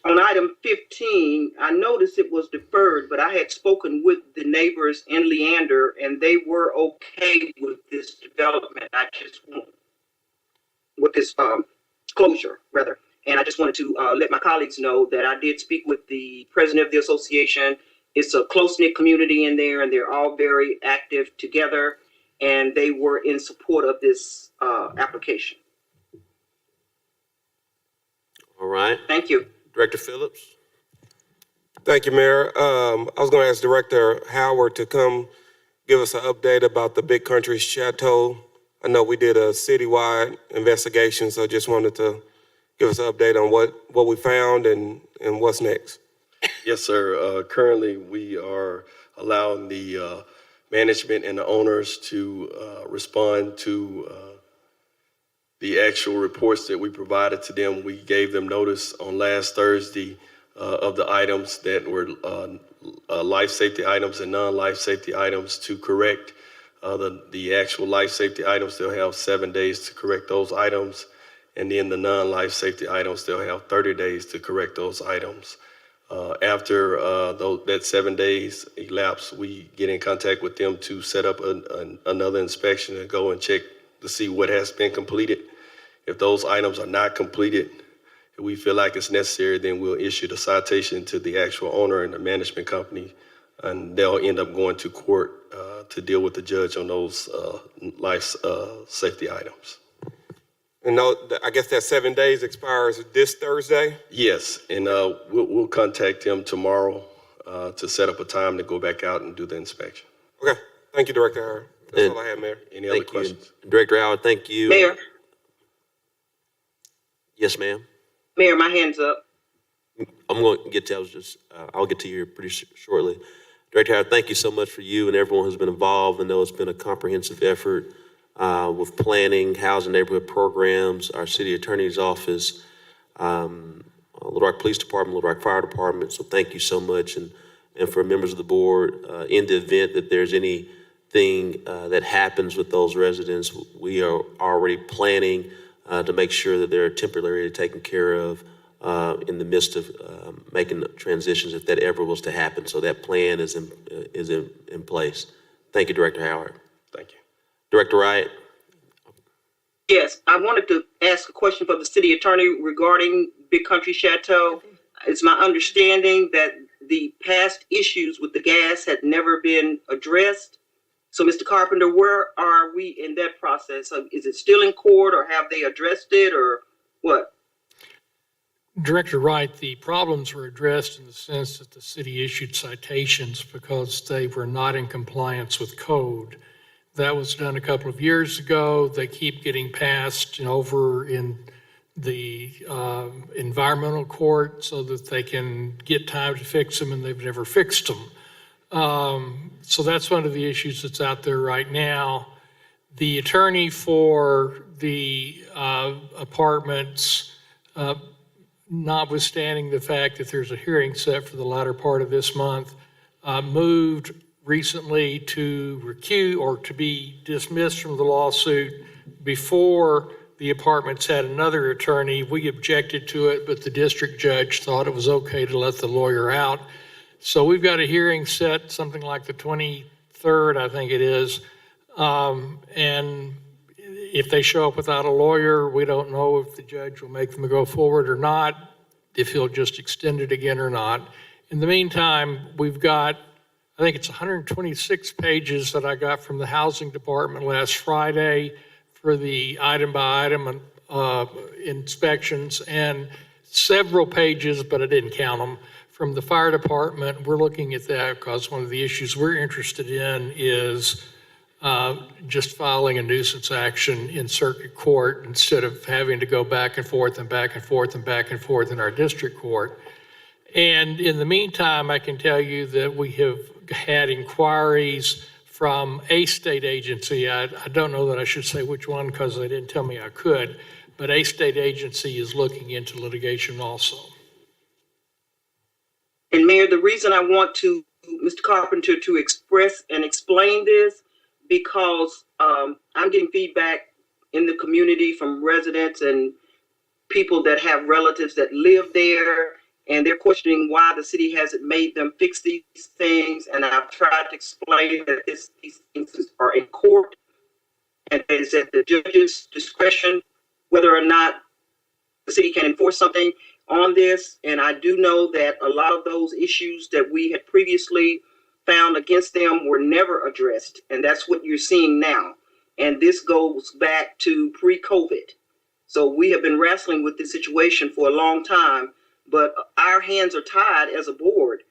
On item 15, I noticed it was deferred, but I had spoken with the neighbors in Leander and they were okay with this development. I just want, with this closure, rather. And I just wanted to let my colleagues know that I did speak with the president of the association. It's a close-knit community in there and they're all very active together and they were in support of this application. All right. Thank you. Director Phillips? Thank you, Mayor. I was going to ask Director Howard to come give us an update about the Big Country Chateau. I know we did a citywide investigation, so I just wanted to give us an update on what we found and what's next. Yes, sir. Currently, we are allowing the management and the owners to respond to the actual reports that we provided to them. We gave them notice on last Thursday of the items that were life safety items and non-life safety items to correct. The actual life safety items, they'll have 7 days to correct those items. And then the non-life safety items, they'll have 30 days to correct those items. After that 7 days elapse, we get in contact with them to set up another inspection and go and check to see what has been completed. If those items are not completed, if we feel like it's necessary, then we'll issue the citation to the actual owner and the management company, and they'll end up going to court to deal with the judge on those life safety items. And I guess that 7 days expires this Thursday? Yes, and we'll contact him tomorrow to set up a time to go back out and do the inspection. Okay. Thank you, Director Howard. That's all I have, Mayor. Any other Thank you. questions? Director Howard, thank you. Mayor, Yes, ma'am. Mayor, my hand's up. I'm going to get to, I'll get to you here pretty shortly. Director Howard, thank you so much for you and everyone who's been involved. I know it's been a comprehensive effort with planning, housing, neighborhood programs, our city attorney's office, Little Rock Police Department, Little Rock Fire Department. So thank you so much. And for members of the board, in the event that there's anything that happens with those residents, we are already planning to make sure that they're temporarily taken care of in the midst of making transitions if that ever was to happen. So that plan is in place. Thank you, Director Howard. Thank you. Director Wright. Yes, I wanted to ask a question for the city attorney regarding Big Country Chateau. It's my understanding that the past issues with the gas had never been addressed. So, Mr. Carpenter, where are we in that process? Is it still in court, or have they addressed it, or what? Director Wright, the problems were addressed in the sense that the city issued citations because they were not in compliance with code. That was done a couple of years ago. They keep getting passed over in the environmental court so that they can get time to fix them, and they've never fixed them. So that's one of the issues that's out there right now. The attorney for the apartments, notwithstanding the fact that there's a hearing set for the latter part of this month, moved recently to recuse or to be dismissed from the lawsuit before the apartments had another attorney. We objected to it, but the district judge thought it was okay to let the lawyer out. So we've got a hearing set, something like the 23rd, I think it is. And if they show up without a lawyer, we don't know if the judge will make them go forward or not, if he'll just extend it again or not. In the meantime, we've got, I think it's 126 pages that I got from the housing department last Friday for the item by item inspections, and several pages, but I didn't count them, from the fire department. We're looking at that because one of the issues we're interested in is just filing a nuisance action in circuit court instead of having to go back and forth and back and forth and back and forth in our district court. And in the meantime, I can tell you that we have had inquiries from a state agency. I don't know that I should say which one because they didn't tell me I could, but a state agency is looking into litigation also. And Mayor, the reason I want to, Mr. Carpenter, to express and explain this, because I'm getting feedback in the community from residents and people that have relatives that live there, and they're questioning why the city hasn't made them fix these things. And I've tried to explain that these things are in court, and it's at the judge's discretion whether or not the city can enforce something on this. And I do know that a lot of those issues that we had previously found against them were never addressed, and that's what you're seeing now. And this goes back to pre-COVID. So we have been wrestling with this situation for a long time, but our hands are tied as a board,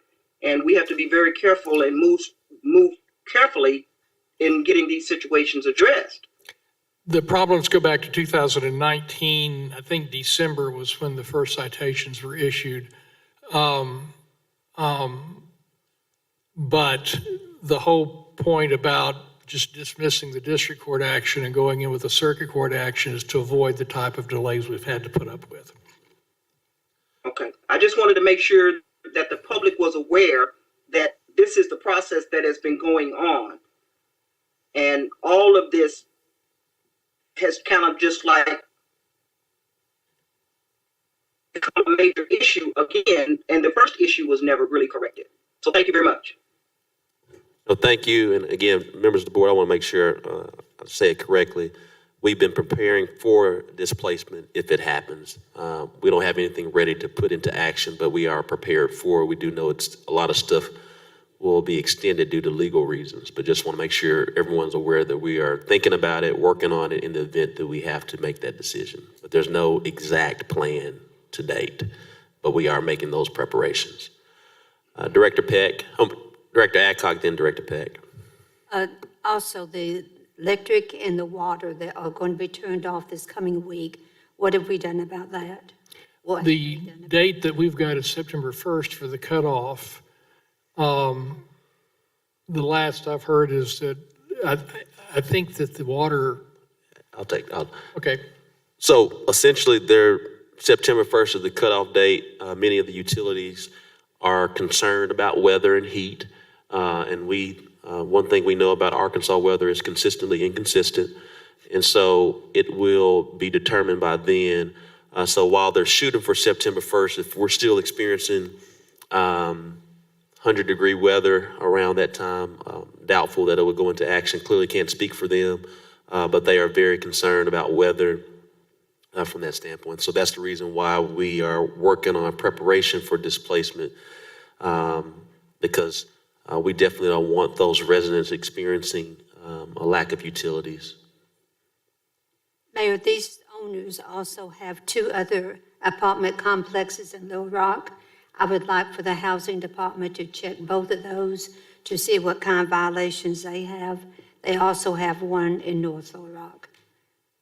and we have to be very careful and move carefully in getting these situations addressed. The problems go back to 2019. I think December was when the first citations were issued. But the whole point about just dismissing the district court action and going in with a circuit court action is to avoid the type of delays we've had to put up with. Okay. I just wanted to make sure that the public was aware that this is the process that has been going on. And all of this has kind of just like become a major issue again, and the first issue was never really corrected. So thank you very much. No, thank you. And again, members of the board, I want to make sure I say it correctly. We've been preparing for displacement if it happens. We don't have anything ready to put into action, but we are prepared for it. We do know it's a lot of stuff will be extended due to legal reasons, but just want to make sure everyone's aware that we are thinking about it, working on it in the event that we have to make that decision. But there's no exact plan to date, but we are making those preparations. Director Peck, Director Adcock, then Director Peck. Also, the electric and the water that are going to be turned off this coming week, what have we done about that? The date that we've got is September 1st for the cutoff. The last I've heard is that I think that the water. Okay. So essentially, September 1st is the cutoff date. Many of the utilities are concerned about weather and heat. And one thing we know about Arkansas weather is consistently inconsistent. And so it will be determined by then. So while they're shooting for September 1st, if we're still experiencing 100-degree weather around that time, doubtful that it would go into action. Clearly can't speak for them, but they are very concerned about weather from that standpoint. So that's the reason why we are working on preparation for displacement, because we definitely don't want those residents experiencing a lack of utilities. Mayor, these owners also have 2 other apartment complexes in Little Rock. I would like for the housing department to check both of those to see what kind of violations they have. They also have one in North Little Rock.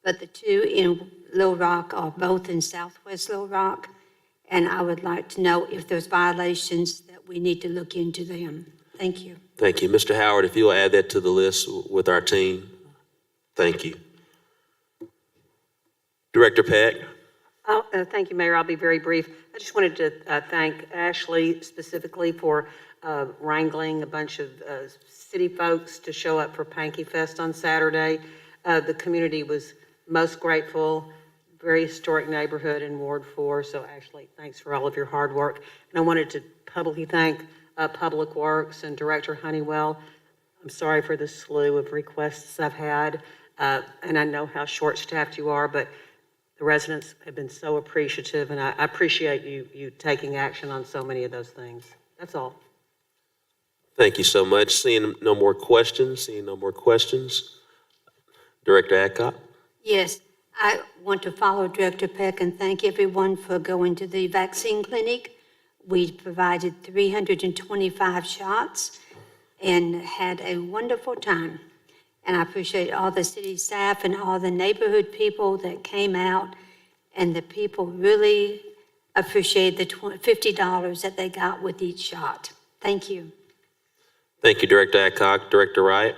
But the 2 in Little Rock are both in Southwest Little Rock, and I would like to know if there's violations that we need to look into them. Thank you. Thank you. Mr. Howard, if you'll add that to the list with our team. Thank you. Director Peck. Thank you, Mayor. I'll be very brief. I just wanted to thank Ashley specifically for wrangling a bunch of city folks to show up for Panky Fest on Saturday. The community was most grateful. Very historic neighborhood in Ward 4. So Ashley, thanks for all of your hard work. And I wanted to publicly thank Public Works and Director Honeywell. I'm sorry for the slew of requests I've had. And I know how short-staffed you are, but the residents have been so appreciative, and I appreciate you taking action on so many of those things. That's all. Thank you so much. Seeing no more questions, Director Adcock. Yes, I want to follow Director Peck and thank everyone for going to the vaccine clinic. We provided 325 shots and had a wonderful time. And I appreciate all the city staff and all the neighborhood people that came out. And the people really appreciate the $50 that they got with each shot. Thank you. Thank you, Director Adcock. Director Wright.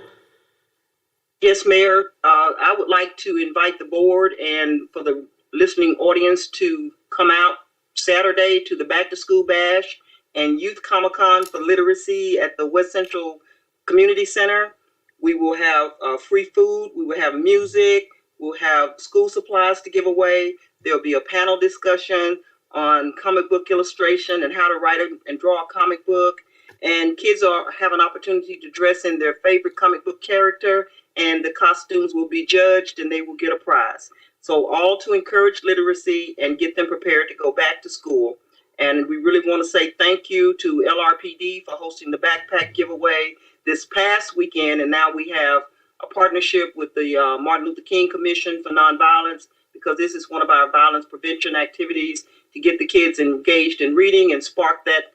Yes, Mayor, I would like to invite the board and for the listening audience to come out Saturday to the Back to School Bash and Youth Comic-Con for Literacy at the West Central Community Center. We will have free food, we will have music, we'll have school supplies to give away. There'll be a panel discussion on comic book illustration and how to write and draw a comic book. And kids have an opportunity to dress in their favorite comic book character, and the costumes will be judged and they will get a prize. So all to encourage literacy and get them prepared to go back to school. And we really want to say thank you to LRPD for hosting the backpack giveaway this past weekend. And now we have a partnership with the Martin Luther King Commission for Nonviolence, because this is one of our violence prevention activities to get the kids engaged in reading and spark that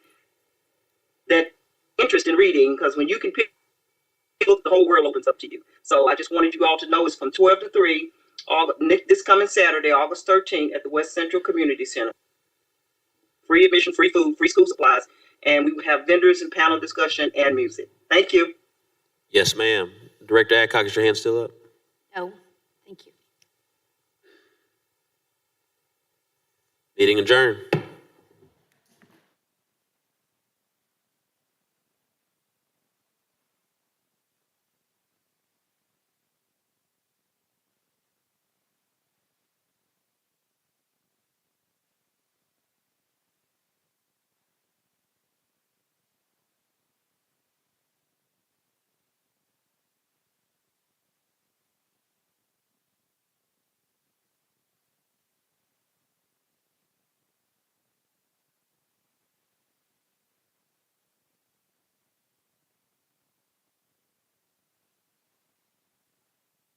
interest in reading, because when you can pick a book, the whole world opens up to you. So I just wanted you all to know it's from 12 to 3, this coming Saturday, August 13th at the West Central Community Center. Free admission, free food, free school supplies, and we will have vendors and panel discussion and music. Thank you. Yes, ma'am. Director Adcock, is your hand still up? No, thank you. Meeting adjourned.